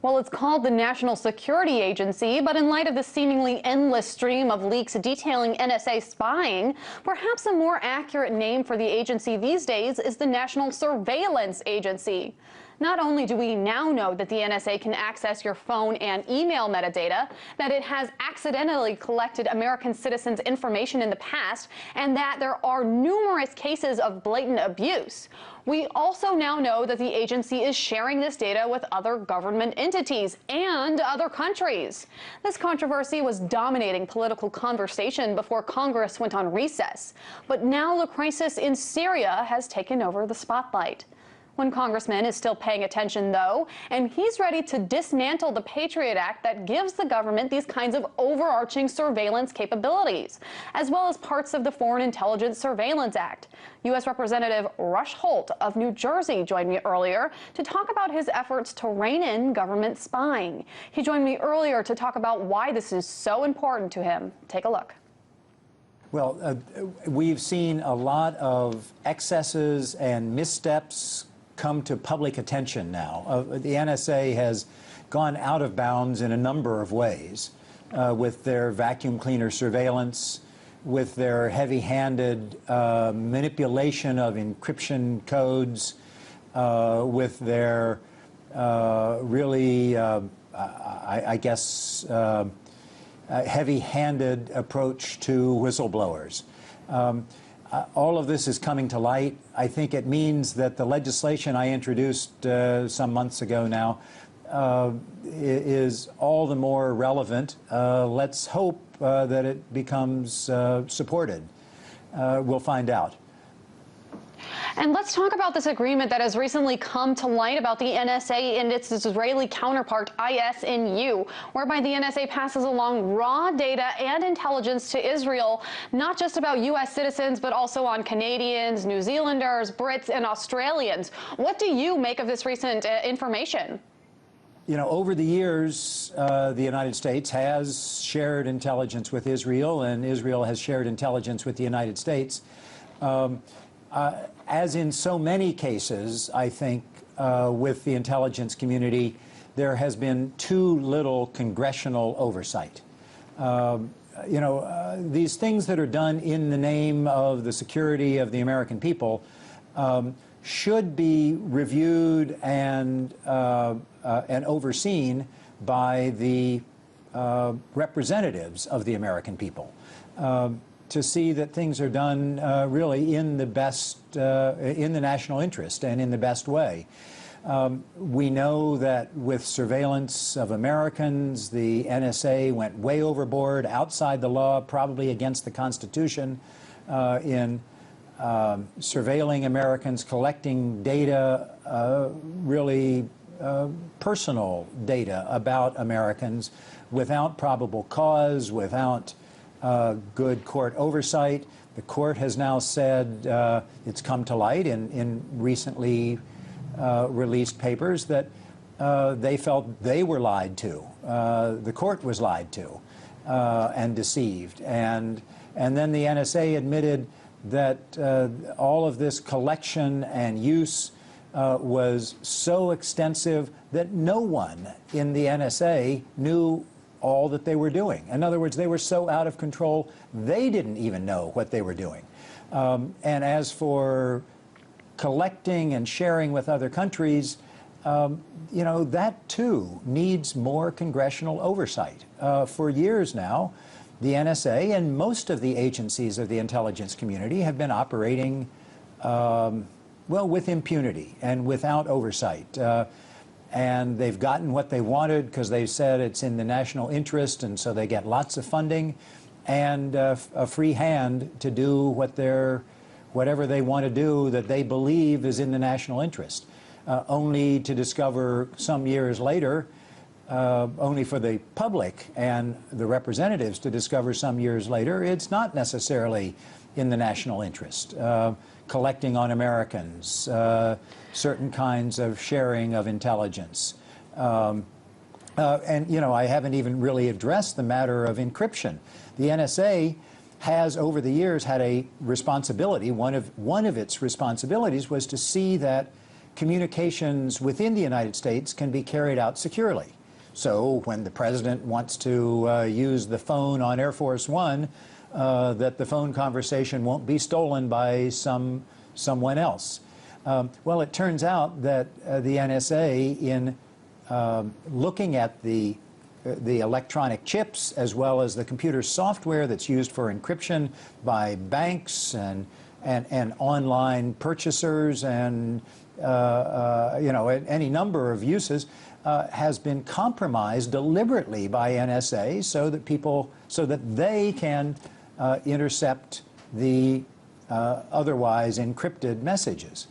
Well, it's called the National Security Agency, but in light of the seemingly endless stream of leaks detailing NSA spying, perhaps a more accurate name for the agency these days is the National Surveillance Agency. Not only do we now know that the NSA can access your phone and email metadata, that it has accidentally collected American citizens' information in the past, and that there are numerous cases of blatant abuse. We also now know that the agency is sharing this data with other government entities and other countries. This controversy was dominating political conversation before Congress went on recess. But now the crisis in Syria has taken over the spotlight. One congressman is still paying attention, though, and he's ready to dismantle the Patriot Act that gives the government these kinds of overarching surveillance capabilities, as well as parts of the Foreign Intelligence Surveillance Act. U.S. Representative Rush Holt of New Jersey joined me earlier to talk about his efforts to rein in government spying. He joined me earlier to talk about why this is so important to him. Take a look. Well, we've seen a lot of excesses and missteps come to public attention now. The NSA has gone out of bounds in a number of ways with their vacuum cleaner surveillance, with their heavy-handed manipulation of encryption codes, with their really, I guess, heavy-handed approach to whistleblowers. All of this is coming to light. I think it means that the legislation I introduced some months ago now is all the more relevant. Let's hope that it becomes supported. We'll find out. And let's talk about this agreement that has recently come to light about the NSA and its Israeli counterpart, ISNU, whereby the NSA passes along raw data and intelligence to Israel, not just about U.S. citizens, but also on Canadians, New Zealanders, Brits, and Australians. What do you make of this recent information? You know, over the years, the United States has shared intelligence with Israel, and Israel has shared intelligence with the United States. As in so many cases, I think, with the intelligence community, there has been too little congressional oversight. These things that are done in the name of the security of the American people should be reviewed and overseen by the representatives of the American people. To see that things are done really in the best, in the national interest and in the best way. We know that with surveillance of Americans, the NSA went way overboard, outside the law, probably against the Constitution, in surveilling Americans, collecting data, really personal data about Americans without probable cause, without good court oversight. The court has now said, it's come to light in recently released papers, that they felt they were lied to. The court was lied to and deceived. And then the NSA admitted that all of this collection and use was so extensive that no one in the NSA knew all that they were doing. In other words, they were so out of control, they didn't even know what they were doing. And as for collecting and sharing with other countries, that too needs more congressional oversight. For years now, the NSA and most of the agencies of the intelligence community have been operating, with impunity and without oversight. And they've gotten what they wanted because they said it's in the national interest, and so they get lots of funding and a free hand to do whatever they want to do that they believe is in the national interest, only to discover some years later, only for the public and the representatives to discover some years later, it's not necessarily in the national interest. Collecting on Americans, certain kinds of sharing of intelligence. And, I haven't even really addressed the matter of encryption. The NSA has, over the years, had a responsibility. One of its responsibilities was to see that communications within the United States can be carried out securely. So when the president wants to use the phone on Air Force One, that the phone conversation won't be stolen by someone else. Well, it turns out that the NSA, in looking at the electronic chips as well as the computer software that's used for encryption by banks and online purchasers and any number of uses, has been compromised deliberately by NSA so that they can intercept the otherwise encrypted messages.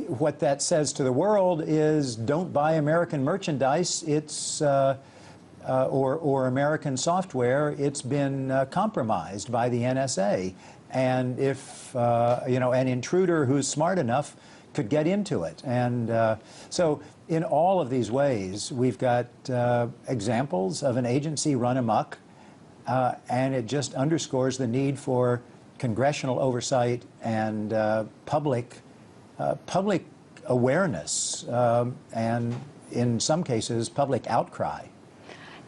What that says to the world is, don't buy American merchandise. It's or American software. It's been compromised by the NSA, and if an intruder who's smart enough could get into it. And so in all of these ways, we've got examples of an agency run amok, and it just underscores the need for congressional oversight and public awareness, and in some cases, public outcry.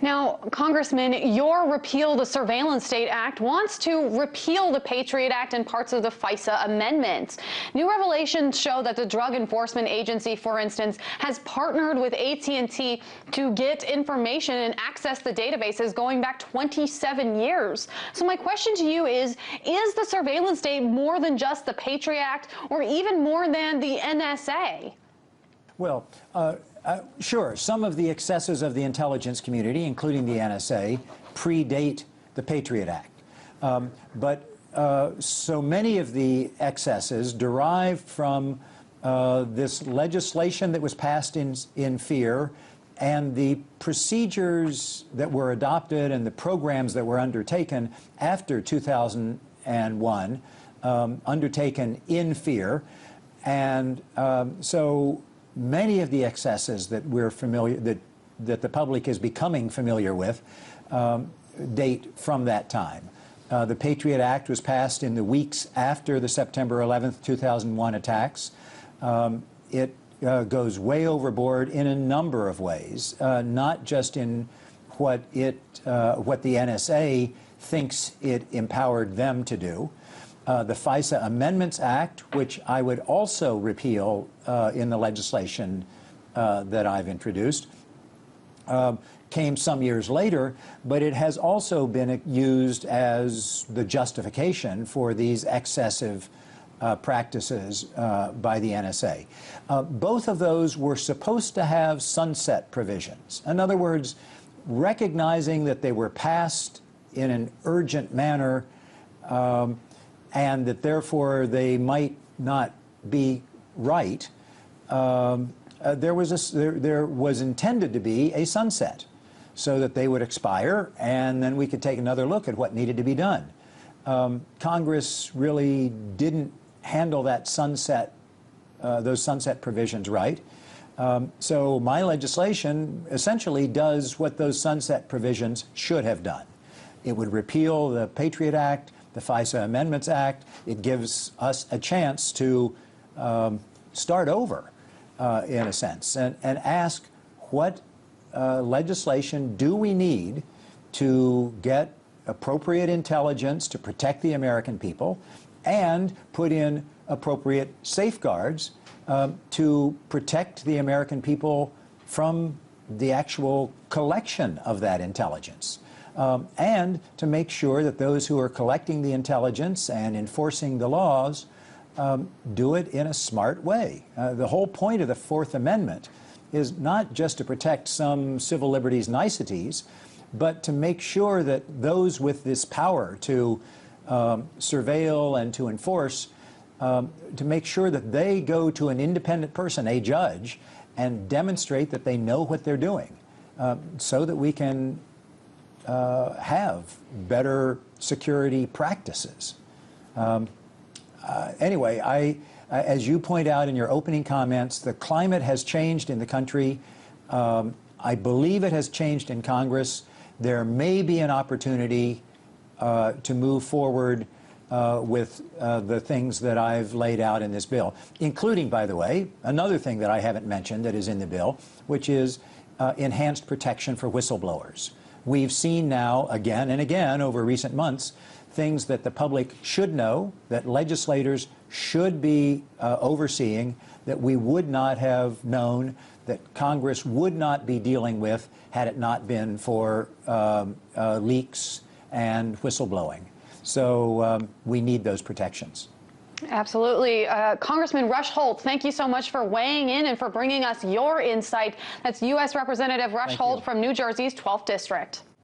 Now, Congressman, your Repeal the Surveillance State Act wants to repeal the Patriot Act and parts of the FISA amendments. New revelations show that the Drug Enforcement Agency, for instance, has partnered with AT&T to get information and access the databases going back 27 years. So my question to you is the surveillance state more than just the Patriot Act, or even more than the NSA? Well, sure, some of the excesses of the intelligence community, including the NSA, predate the Patriot Act. But so many of the excesses derive from this legislation that was passed in fear, and the procedures that were adopted and the programs that were undertaken after 2001, undertaken in fear. And so many of the excesses that we're familiar, that the public is becoming familiar with, date from that time. The Patriot Act was passed in the weeks after the September 11th, 2001 attacks. It goes way overboard in a number of ways, not just in what the NSA thinks it empowered them to do. The FISA Amendments Act, which I would also repeal in the legislation that I've introduced, came some years later, but it has also been used as the justification for these excessive practices by the NSA. Both of those were supposed to have sunset provisions. In other words, recognizing that they were passed in an urgent manner, and that therefore they might not be right, there was intended to be a sunset so that they would expire, and then we could take another look at what needed to be done. Congress really didn't handle that sunset, those sunset provisions right. So my legislation essentially does what those sunset provisions should have done. It would repeal the Patriot Act, the FISA Amendments Act. It gives us a chance to start over, in a sense, and ask what legislation do we need to get appropriate intelligence to protect the American people, and put in appropriate safeguards to protect the American people from the actual collection of that intelligence. And to make sure that those who are collecting the intelligence and enforcing the laws do it in a smart way. The whole point of the Fourth Amendment is not just to protect some civil liberties niceties, but to make sure that those with this power to surveil and to enforce, to make sure that they go to an independent person, a judge, and demonstrate that they know what they're doing, so that we can have better security practices. Anyway, as you point out in your opening comments, the climate has changed in the country. I believe it has changed in Congress. There may be an opportunity to move forward with the things that I've laid out in this bill, including, by the way, another thing that I haven't mentioned that is in the bill, which is enhanced protection for whistleblowers. We've seen now again and again over recent months things that the public should know, that legislators should be overseeing, that we would not have known, that Congress would not be dealing with had it not been for leaks and whistleblowing. So we need those protections. Absolutely. Congressman Rush Holt, thank you so much for weighing in and for bringing us your insight. That's U.S. Representative Rush Holt from New Jersey's 12th District.